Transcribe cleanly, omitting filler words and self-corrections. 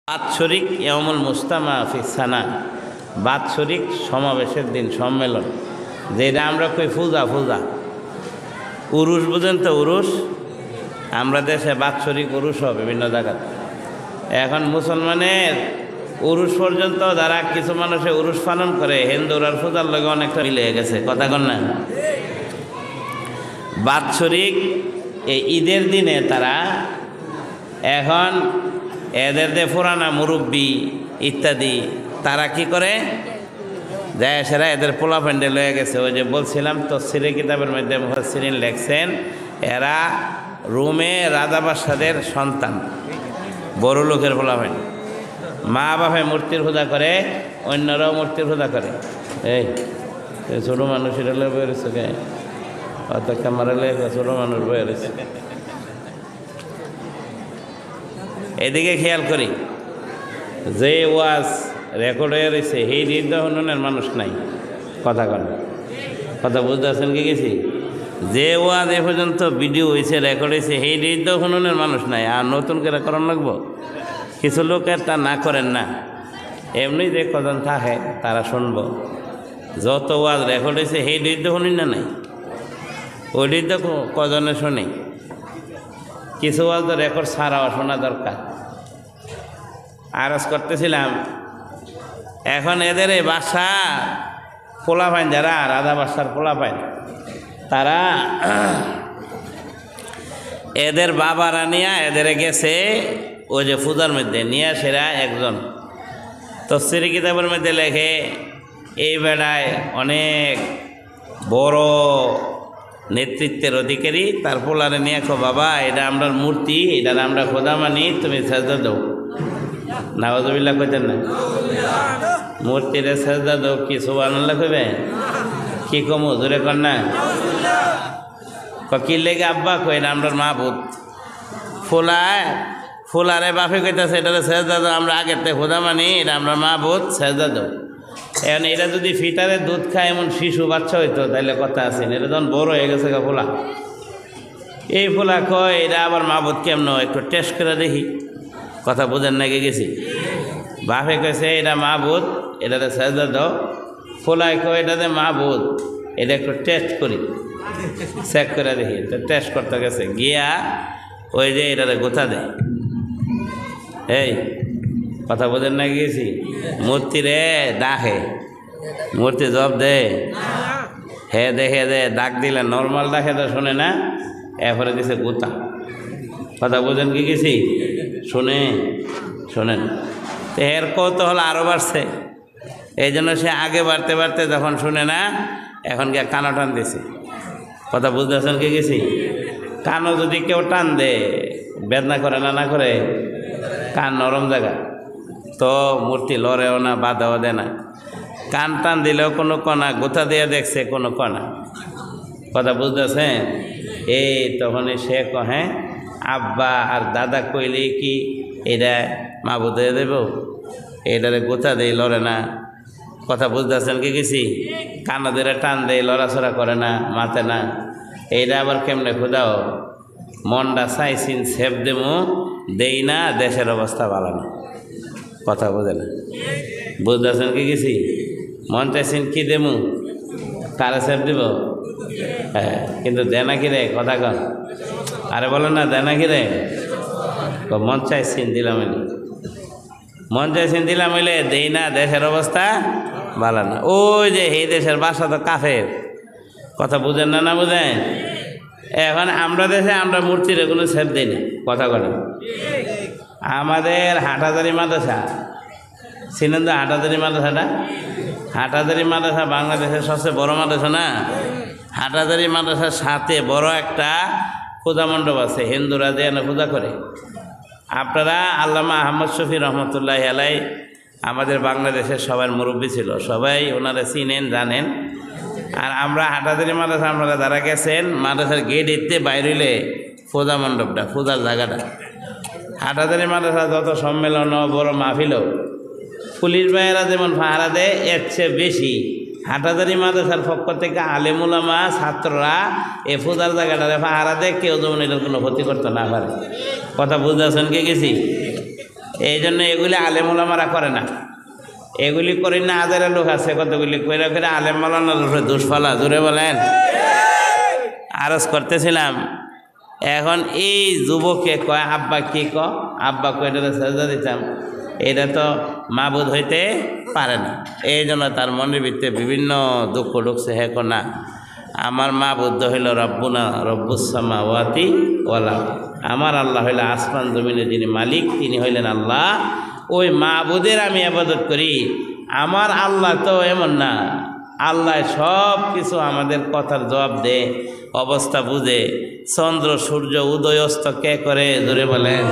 বাৎসরিক ইয়ামুল মুস্তামা ফিসানা, বাৎসরিক সমাবেশের দিন, সম্মেলন, যেটা আমরা কই পূজা পূজা উরুস, বুঝেন তো? উরুস আমরা দেশে বাৎসরিক উরুস হবে বিভিন্ন জায়গায়। এখন মুসলমানের উরুস পর্যন্ত যারা কিছু মানুষে উরুস পালন করে, হিন্দুর আর পূজার লগে অনেকটা মিলে গেছে, কথা কন না? বাৎসরিক এই ঈদের দিনে তারা এখন এদের যে পুরানা মুরব্বী ইত্যাদি তারা কি করে যায়, সেরা এদের পোলা প্যান্ডেল হয়ে গেছে। ওই যে বলছিলাম তফসিরে কিতাবের মধ্যে মুফাসসিরিন লেখছেন, এরা রোমে রাজা বাদশাদের সন্তান, বড় লোকের পোলা প্যান্ডেল। মা বাপে মূর্তির পূজা করে, অন্যরাও মূর্তির পূজা করে। এই ছোটো মানুষ এটা বয়ে রয়েছে, কে অত ক্যামেরা লেগে ছোটো মানুষ বয়ে রয়েছে। এদিকে খেয়াল করি, যে ওয়াজ রেকর্ড হয়ে রয়েছে সেই হৃদয়ের মানুষ নাই, কথা কন, কথা বুঝতে পারছেন কি গেছি? যে ওয়াজ এ পর্যন্ত ভিডিও হয়েছে, রেকর্ড হয়েছে, সেই হৃদয়ের মানুষ নাই। আর নতুন করে করার লাগবো? কিছু লোকের তা না করেন না, এমনি যে কজন থাকে তারা শুনবো। যত ওয়াজ রেকর্ড হয়েছে সেই হৃদয় শুনি না নাই, ওই হৃদয় কজনে শুনি। কিছু ওয়াজ তো রেকর্ড ছাড়াও শোনা দরকার। আরজ করতেছিলাম, এখন এদের এই বাসা পোলা পাইন, যারা রাজা বাসার পোলা পাইন, তারা এদের বাবারা নিয়ে এদের গেছে ওই যে পূজার মধ্যে নিয়ে, সেরা একজন তফসিরি কিতাবের মধ্যে লেখে, এই বেড়ায় অনেক বড় নেতৃত্বের অধিকারী, তার পোলারে নিয়ে কো, বাবা এটা আমরা মূর্তি, এটা আমরা খোদা মানি, তুমি সেজদা দাও। নাওয়াজুবিল্লাহ কইতেন না? মূর্তিরে সেজদা দাও, কি সুবহানাল্লাহ কইবে? কি কমু জোরে কর না? কি লেগে আব্বা কই, এটা আমরা মাহবুদ। ফুলারে বাপে কইতেছে এটারে সেজদা দাও, আমরা আগের থেকে খোদা মানি, এটা আমরা মাহবুদ, সেজদা দাও। এখন এটা যদি ফিটারে দুধ খায় এমন শিশু বাচ্চা হইতো তাহলে কথা আছে, এটা যখন বড় হয়ে গেছে ফুলা, এই ফুলা কয় এটা আবার মাহবুদ কেমন, একটু টেস্ট করে দেখি। কথা বুঝেন নাকি গেছি? বাপে কইছে এটা মাহবুদ, এটাতে সেজদা দাও। ফুলায় কয় এটাতে মাহবুদ, এটা একটু টেস্ট করি, চেক করে দেখি। তো টেস্ট করতে গেছে, গিয়া ওই যে এটাতে গোথা দেয়। এই কথা বোঝেন না গেছি? মূর্তি রে ডাকে, মূর্তি জব দে, হে দেখে দে, ডাক দিলে নর্মাল ডাকে তো শোনে না, এরপরে দিছে গোতা। কথা বোঝেন কি গেছি? শোনেন। তো এর কৌতূহল আরও বাড়ছে, এই জন্য সে আগে বাড়তে বাড়তে যখন শুনে না, এখন গিয়ে কানো টান দিছে। কথা বুঝতে পারছেন কি গেছি? কানও যদি কেউ টান দে, বেদনা করে না করে, কান নরম জায়গা, তো মূর্তি লড়েও না, বাধাও দেয় না। কান টান দিলেও কোনো কণা, গোথা দিয়ে দেখছে কোনো কণা। কথা বুঝতেছেন? এই তখনই সে কহে, আব্বা আর দাদা কইলে কি এটা মাহবুদ হয়ে দেব? এটারে গোথা দেই, লড়ে না। কথা বুঝতেছেন কি গেছি? কানা ধরে টান দেয়, লড়াছড়া করে না, মাতে না। এইটা আবার কেমনে খোদাও, মনটা চাইছিন সেব দেমু, দেই না, দেশের অবস্থা ভালো না। কথা বোঝে না, বুঝতেছেন কি গেছি? মন চাইছেন কি দেমু, কারে সেব দিব? হ্যাঁ, কিন্তু দেনা কি রে? কথা কন, আরে বলেন না, দেনা কি রে? মন চাইছেন দিলাম, মন চাইছেন দিলাম হইলে দেই না, দেশের অবস্থা ভালো না। ওই যে এই দেশের বাসা তো কাফের। কথা বুঝেন না? না বুঝেন? এখন আমরা দেশে আমরা মূর্তির কোনো সেব দিই না। কথা বলেন, আমাদের হাটহাজারী মাদ্রাসা, চিনেন তো হাটহাজারী মাদ্রাসাটা? হাটহাজারী মাদ্রাসা বাংলাদেশের সবচেয়ে বড় মাদ্রাসা না? হাটহাজারী মাদ্রাসার সাথে বড় একটা পূজা মণ্ডপ আছে, হিন্দুরা যে পূজা করে। আপনারা আল্লামা আহমদ শফি রহমতুল্লাহ আলাই আমাদের বাংলাদেশের সবার মুরব্বী ছিল, সবাই ওনারা চিনেন, জানেন। আর আমরা হাটহাজারী মাদ্রাসা, আপনারা যারা গেছেন, মাদ্রাসার গেট এতে বাইরে হইলে পূজা মণ্ডপটা, পূজার জায়গাটা। হাটহাজারী মাদ্রাসা যত সম্মেলন, বড় মাহফিল, পুলিশ ভাইয়েরা যেমন পাহারা দেয়, এর চেয়ে বেশি হাটহাজারী মাদ্রাসার পক্ষ থেকে আলেম উলামা, ছাত্ররা এই পূজার জায়গাটারে পাহারা দেয়, কেউ যেমন এটার কোনো ক্ষতি করতে না পারে। কথা বুঝতে পারছেন কে গেছি? এই জন্য এগুলি আলেম ওলামারা করে না, এগুলি করি না। আদারের লোক আছে কতগুলি করে করে আলেম ওলামার উপরে দোষ ফেলা, জোরে বলেন। আরজ করতেছিলাম, এখন এই যুবকে কয় আব্বা কি ক, আব্বা কয়টা সাজা দিতাম, এটা তো মাবুদ হইতে পারে না। এই জন্য তার মনের ভিতরে বিভিন্ন দুঃখ ঢুকছে। হে না, আমার মাবুদ হইল রব্বুনা রব্বুসামা ওয়াতি ওয়ালা, আমার আল্লাহ হইল আসমান জমিনের যিনি মালিক, তিনি হইলেন আল্লাহ। ওই মাবুদের আমি আবাদত করি। আমার আল্লাহ তো এমন না, আল্লাহ সব কিছু আমাদের কথার জবাব দে, অবস্থা বুঝে। চন্দ্র সূর্য উদয় অস্ত কে করে, ধরে বলেন।